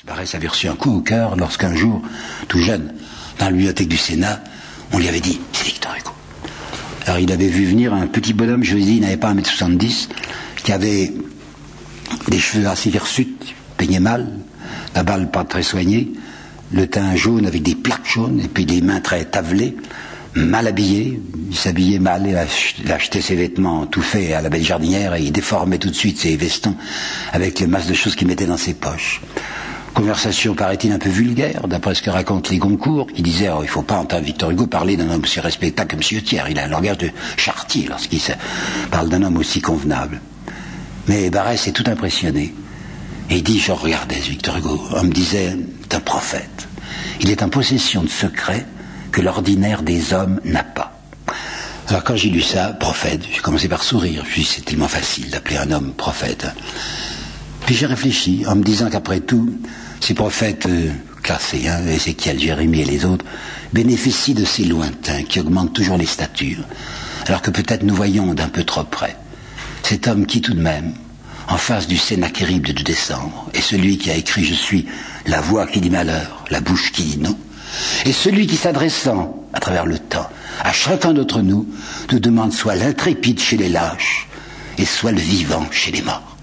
Barès avait reçu un coup au cœur lorsqu'un jour, tout jeune, dans la bibliothèque du Sénat, on lui avait dit « c'est Victor Hugo ». Alors il avait vu venir un petit bonhomme, je vous dis, il n'avait pas 1m70, qui avait des cheveux assez hirsutes, peignait mal, la barbe pas très soignée, le teint jaune avec des plaques jaunes, et puis des mains très tavelées, mal habillé, il s'habillait mal, il achetait ses vêtements tout faits à la belle jardinière et il déformait tout de suite ses vestons avec les masses de choses qu'il mettait dans ses poches. Conversation, paraît-il, un peu vulgaire, d'après ce que racontent les Goncourt, qui disaient il ne faut pas entendre Victor Hugo parler d'un homme aussi respectable que M. Thiers. Il a un langage de Chartier lorsqu'il parle d'un homme aussi convenable. Mais Barès est tout impressionné. Et il dit, je regardais Victor Hugo, on me disait, c'est un prophète. Il est en possession de secrets que l'ordinaire des hommes n'a pas. Alors quand j'ai lu ça, prophète, j'ai commencé par sourire. Je me suis dit, c'est tellement facile d'appeler un homme prophète. Puis j'ai réfléchi en me disant qu'après tout, ces prophètes classés, Ézéchiel, Jérémie et les autres, bénéficient de ces lointains qui augmentent toujours les statures, alors que peut-être nous voyons d'un peu trop près. Cet homme qui tout de même, en face du Sennacherib de décembre, est celui qui a écrit « Je suis la voix qui dit malheur, la bouche qui dit non », et celui qui, s'adressant à travers le temps à chacun d'entre nous, nous demande soit l'intrépide chez les lâches et soit le vivant chez les morts.